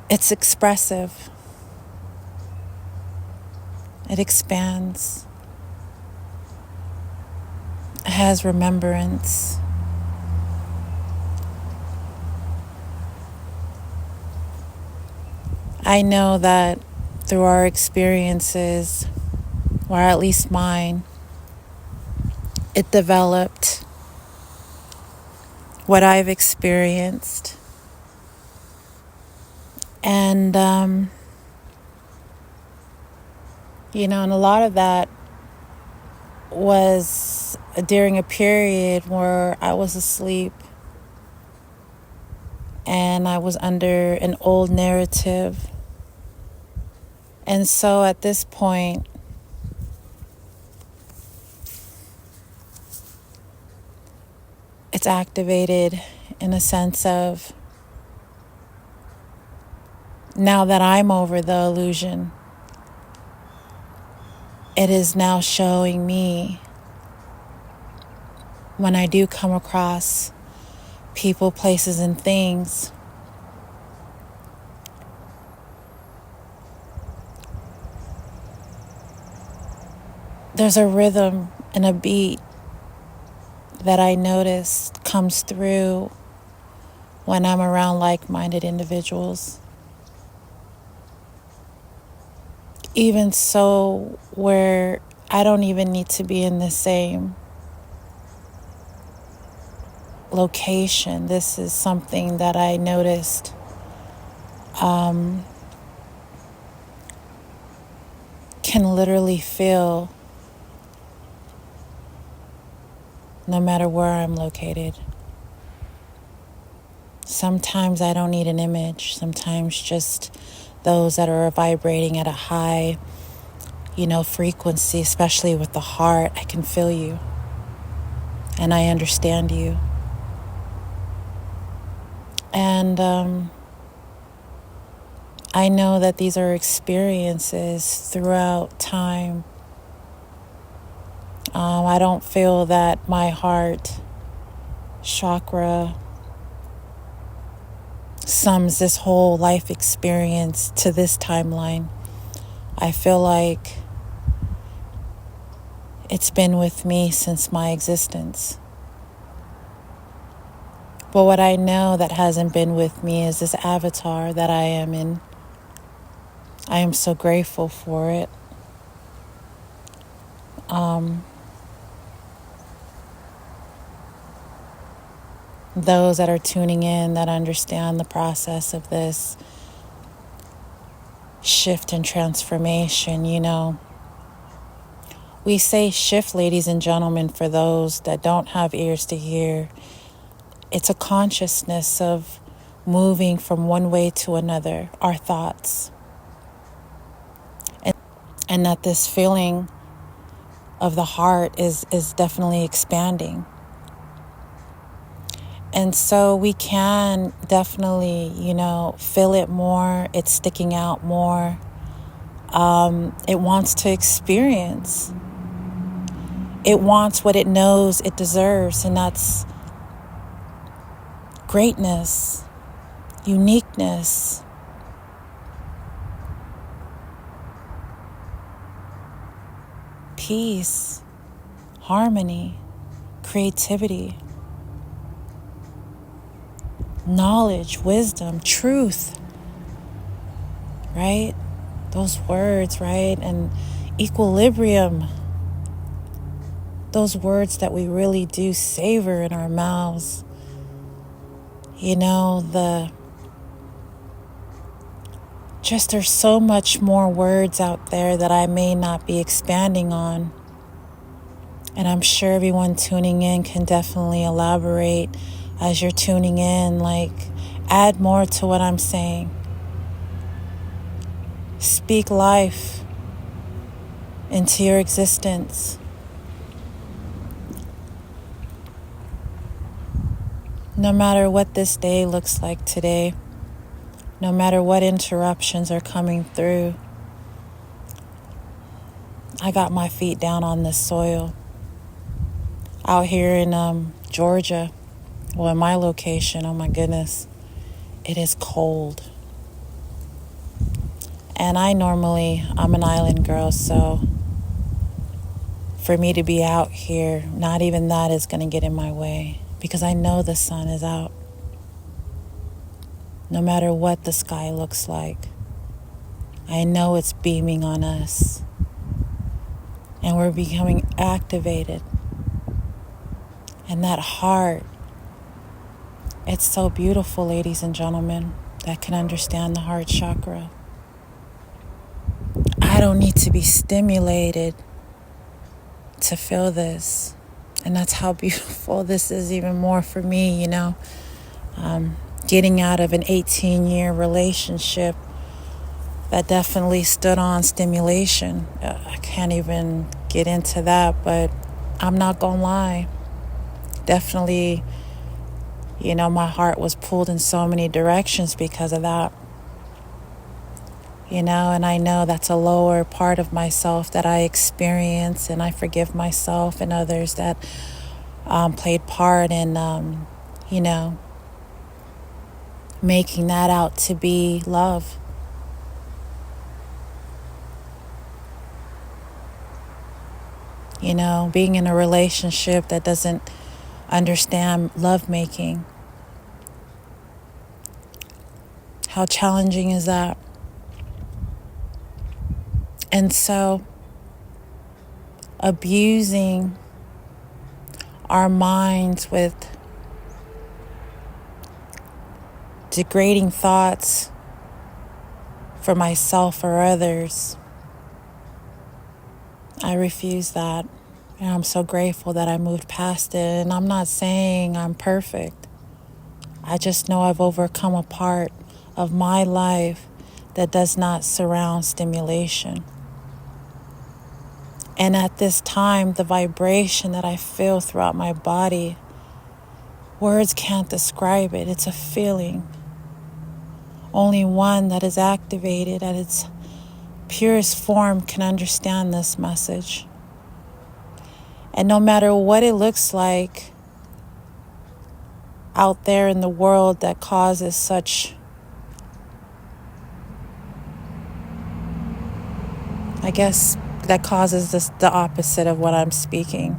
It's expressive. It expands. It has remembrance. I know that through our experiences, or at least mine, it developed what I've experienced. And, and a lot of that was during a period where I was asleep and I was under an old narrative. And so at this point, it's activated in a sense of, now that I'm over the illusion, it is now showing me, when I do come across people, places, and things, there's a rhythm and a beat that I notice comes through when I'm around like-minded individuals. Even so, where I don't even need to be in the same location. This is something that I noticed can literally feel no matter where I'm located. Sometimes I don't need an image. Sometimes just those that are vibrating at a high, frequency, especially with the heart, I can feel you and I understand you. And I know that these are experiences throughout time. I don't feel that my heart chakra sums this whole life experience to this timeline. I feel like it's been with me since my existence. But what I know that hasn't been with me is this avatar that I am in. I am so grateful for it. Those that are tuning in that understand the process of this shift and transformation, we say shift, ladies and gentlemen, for those that don't have ears to hear. It's a consciousness of moving from one way to another, our thoughts. And that this feeling of the heart is definitely expanding. And so we can definitely, feel it more. It's sticking out more. It wants to experience. It wants what it knows it deserves, and that's greatness, uniqueness, peace, harmony, creativity, knowledge, wisdom, truth, right? Those words, right? And equilibrium. Those words that we really do savor in our mouths. There's so much more words out there that I may not be expanding on. And I'm sure everyone tuning in can definitely elaborate as you're tuning in, add more to what I'm saying. Speak life into your existence. No matter what this day looks like today, no matter what interruptions are coming through, I got my feet down on this soil. Out here in Georgia, in my location, oh my goodness, it is cold. And I'm an island girl, so for me to be out here, not even that is going to get in my way, because I know the sun is out. No matter what the sky looks like, I know it's beaming on us. And we're becoming activated. And that heart, it's so beautiful, ladies and gentlemen, that can understand the heart chakra. I don't need to be stimulated to feel this. And that's how beautiful this is even more for me, getting out of an 18-year relationship that definitely stood on stimulation. I can't even get into that, but I'm not gonna lie. Definitely, my heart was pulled in so many directions because of that. And I know that's a lower part of myself that I experience, and I forgive myself and others that played part in, making that out to be love. Being in a relationship that doesn't understand lovemaking. How challenging is that? And so, abusing our minds with degrading thoughts for myself or others, I refuse that. And I'm so grateful that I moved past it. And I'm not saying I'm perfect. I just know I've overcome a part of my life that does not surround stimulation. And at this time, the vibration that I feel throughout my body, words can't describe it. It's a feeling. Only one that is activated at its purest form can understand this message. And no matter what it looks like out there in the world that causes such, that causes the opposite of what I'm speaking.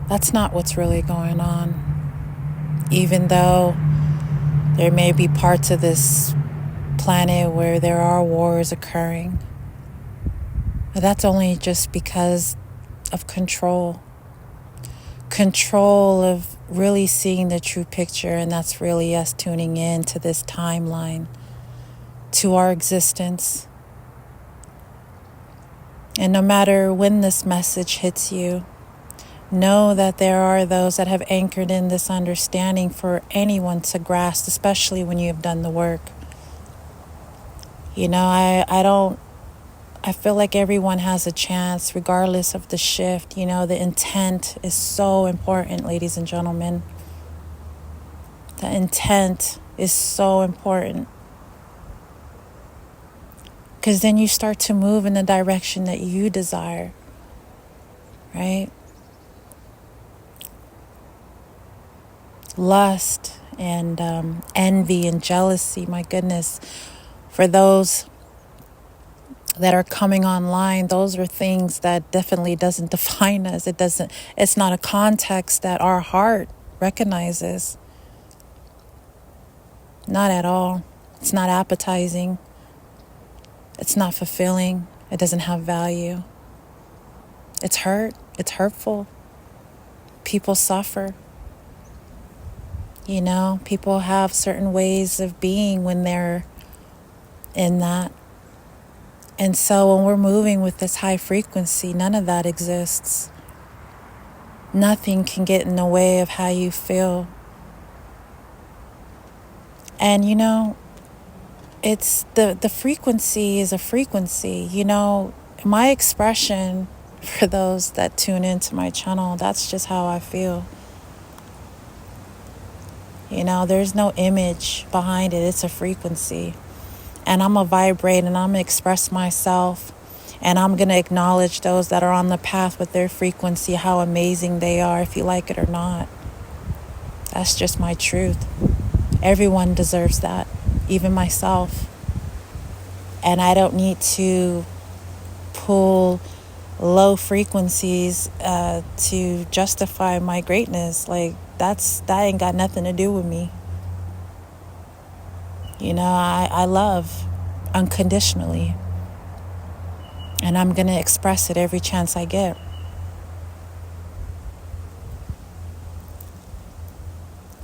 That's not what's really going on. Even though there may be parts of this planet where there are wars occurring, but that's only just because of control. Control of really seeing the true picture, and that's really us tuning in to this timeline, to our existence. And no matter when this message hits you, know that there are those that have anchored in this understanding for anyone to grasp, especially when you have done the work. I feel like everyone has a chance regardless of the shift. The intent is so important, ladies and gentlemen. The intent is so important. Because then you start to move in the direction that you desire, right? Lust and envy and jealousy, my goodness. For those that are coming online, those are things that definitely doesn't define us. It's not a context that our heart recognizes. Not at all. It's not appetizing. It's not fulfilling. It doesn't have value. It's hurt. It's hurtful. People suffer. People have certain ways of being when they're in that. And so when we're moving with this high frequency, none of that exists. Nothing can get in the way of how you feel. And it's the frequency is a frequency. My expression, for those that tune into my channel, that's just how I feel. There's no image behind it. It's a frequency. And I'm going to vibrate and I'm going to express myself. And I'm going to acknowledge those that are on the path with their frequency, how amazing they are, if you like it or not. That's just my truth. Everyone deserves that, even myself. And I don't need to pull low frequencies to justify my greatness. Like, that ain't got nothing to do with me. I love unconditionally, and I'm going to express it every chance I get.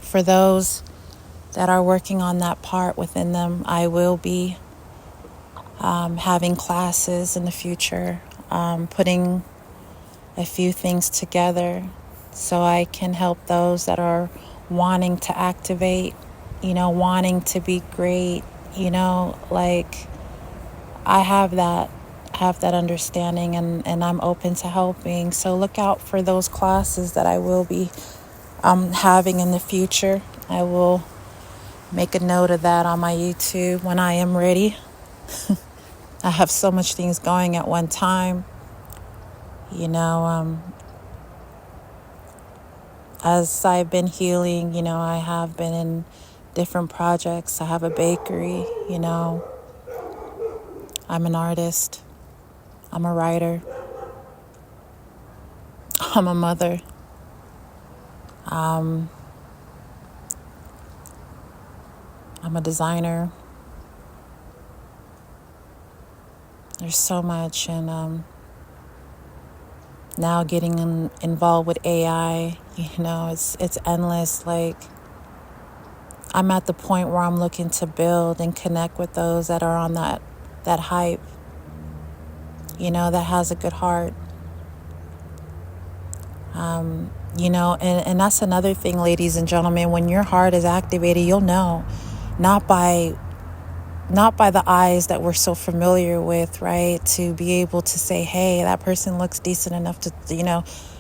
For those that are working on that part within them, I will be having classes in the future, putting a few things together so I can help those that are wanting to activate, wanting to be great, like I have that understanding, and I'm open to helping. So look out for those classes that I will be having in the future. I will make a note of that on my YouTube when I am ready. I have so much things going at one time. As I've been healing, I have been in different projects. I have a bakery, I'm an artist. I'm a writer. I'm a mother. I'm a designer. There's so much, and now getting involved with AI, it's endless. Like, I'm at the point where I'm looking to build and connect with those that are on that hype, that has a good heart. And that's another thing, ladies and gentlemen. When your heart is activated, you'll know, not by the eyes that we're so familiar with, right? To be able to say, hey, that person looks decent enough to,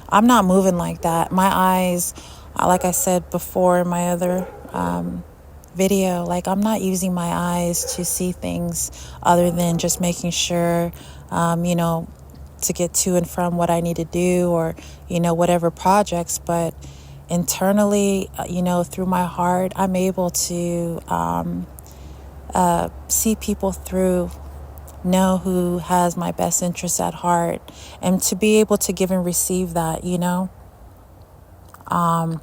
I'm not moving like that. My eyes, like I said before in my other video, like, I'm not using my eyes to see things other than just making sure, to get to and from what I need to do, or, whatever projects. But internally, through my heart, I'm able to see people through, know who has my best interests at heart, and to be able to give and receive that,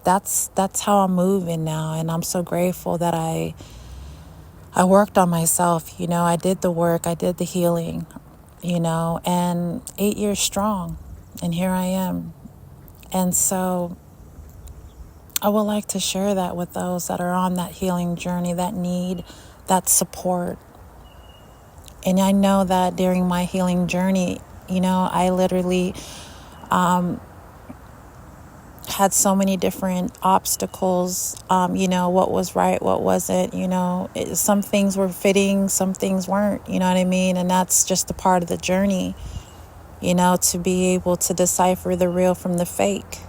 that's how I'm moving now. And I'm so grateful that I worked on myself. I did the work, I did the healing, and 8 years strong, and here I am. And so I would like to share that with those that are on that healing journey, that need that support. And I know that during my healing journey, I literally had so many different obstacles, what was right, what wasn't, some things were fitting, some things weren't, you know what I mean? And that's just a part of the journey, to be able to decipher the real from the fake,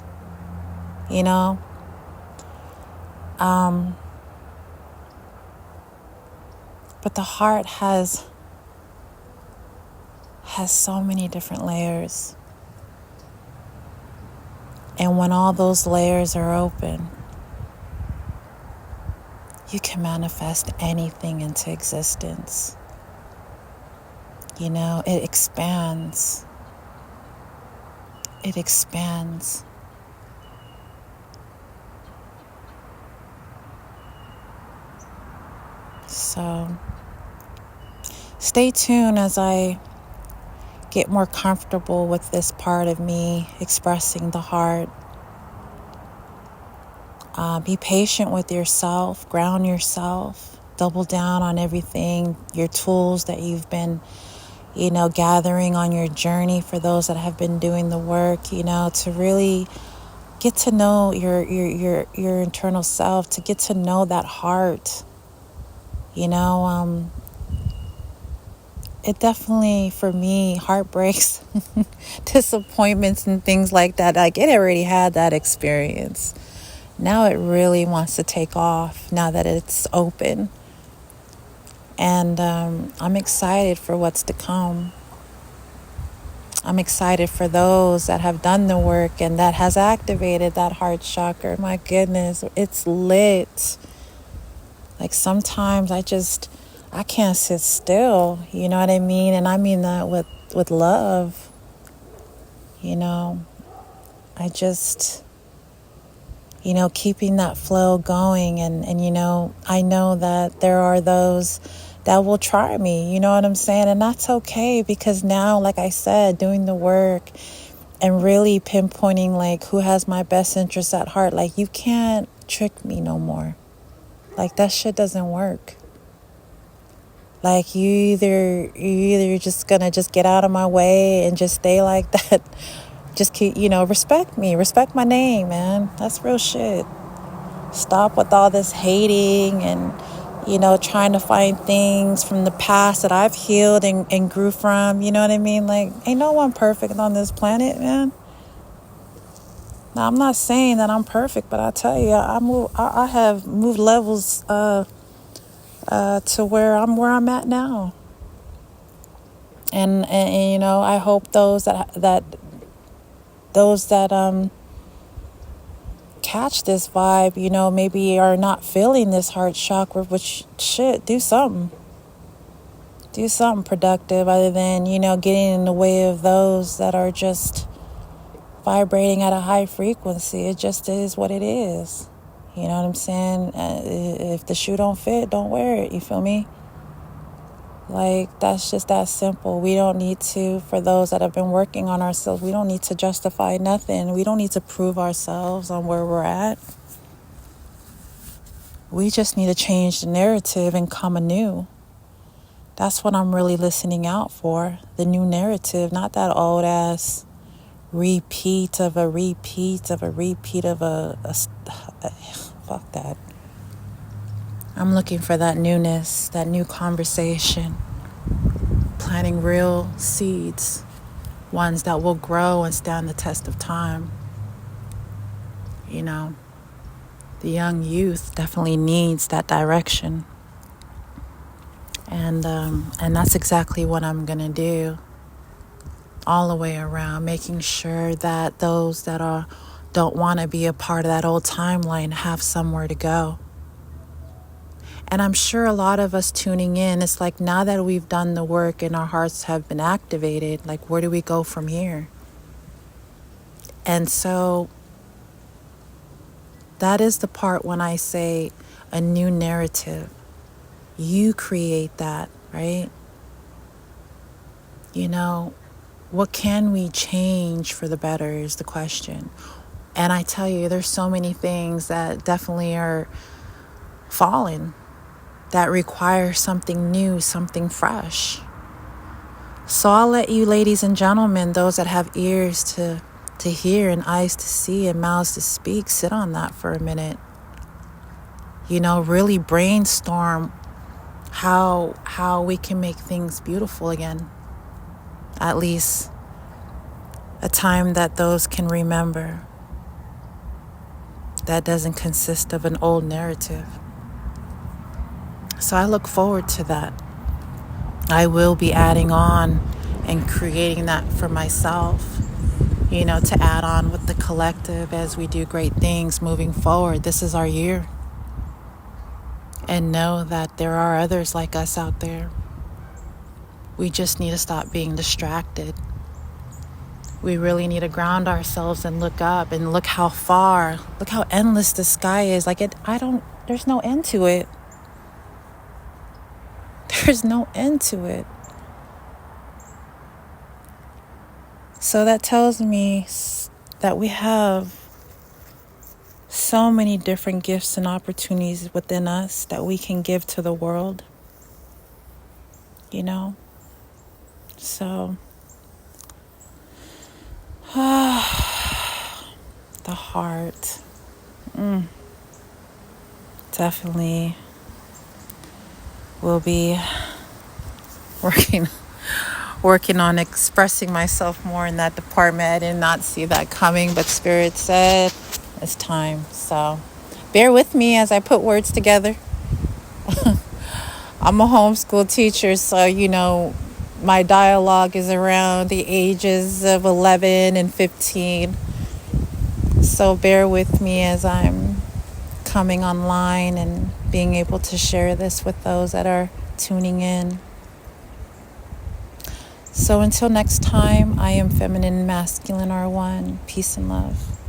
but the heart has so many different layers. And when all those layers are open, you can manifest anything into existence. It expands. It expands. So stay tuned as I get more comfortable with this part of me expressing the heart. Be patient with yourself, ground yourself, double down on everything, your tools that you've been, gathering on your journey. For those that have been doing the work, to really get to know your internal self, to get to know that heart. It definitely, for me, heartbreaks, disappointments and things like that. Like, it already had that experience. Now it really wants to take off now that it's open. And I'm excited for what's to come. I'm excited for those that have done the work and that has activated that heart chakra. My goodness, it's lit. Like, sometimes I can't sit still, you know what I mean? And I mean that with love, you know. I just, keeping that flow going. And, I know that there are those that will try me, you know what I'm saying? And that's okay, because now, like I said, doing the work and really pinpointing like who has my best interests at heart, like you can't trick me no more. Like that shit doesn't work. Like you either just gonna just get out of my way and just stay like that. Just keep, respect me, respect my name, man. That's real shit. Stop with all this hating and, trying to find things from the past that I've healed and grew from. You know what I mean? Like, ain't no one perfect on this planet, man. Now, I'm not saying that I'm perfect, but I tell you, I have moved levels to where I'm at now. And I hope those that catch this vibe, maybe are not feeling this heart chakra, which shit, do something productive other than, getting in the way of those that are just vibrating at a high frequency. It just is what it is. You know what I'm saying? If the shoe don't fit, don't wear it. You feel me? Like, that's just that simple. We don't need to, for those that have been working on ourselves, we don't need to justify nothing. We don't need to prove ourselves on where we're at. We just need to change the narrative and come anew. That's what I'm really listening out for. The new narrative, not that old ass repeat of a fuck that. I'm looking for that newness, that new conversation, planting real seeds, ones that will grow and stand the test of time. The young youth definitely needs that direction. And that's exactly what I'm gonna do all the way around, making sure that those that don't want to be a part of that old timeline have somewhere to go. And I'm sure a lot of us tuning in, it's like, now that we've done the work and our hearts have been activated, like, where do we go from here? And so that is the part when I say a new narrative. You create that, right? What can we change for the better is the question. And I tell you, there's so many things that definitely are fallen, that require something new, something fresh. So I'll let you, ladies and gentlemen, those that have ears to hear and eyes to see and mouths to speak, sit on that for a minute. Really brainstorm how we can make things beautiful again. At least a time that those can remember, that doesn't consist of an old narrative. So I look forward to that. I will be adding on and creating that for myself, to add on with the collective as we do great things moving forward. This is our year. And know that there are others like us out there. We just need to stop being distracted. We really need to ground ourselves and look up and look how far, look how endless the sky is. There's no end to it. There's no end to it. So that tells me that we have so many different gifts and opportunities within us that we can give to the world. So the heart, definitely will be working on expressing myself more in that department. I did not see that coming, but Spirit said it's time. So bear with me as I put words together. I'm a homeschool teacher, so my dialogue is around the ages of 11 and 15. So bear with me as I'm coming online and being able to share this with those that are tuning in. So until next time, I am Feminine and Masculine R1. Peace and love.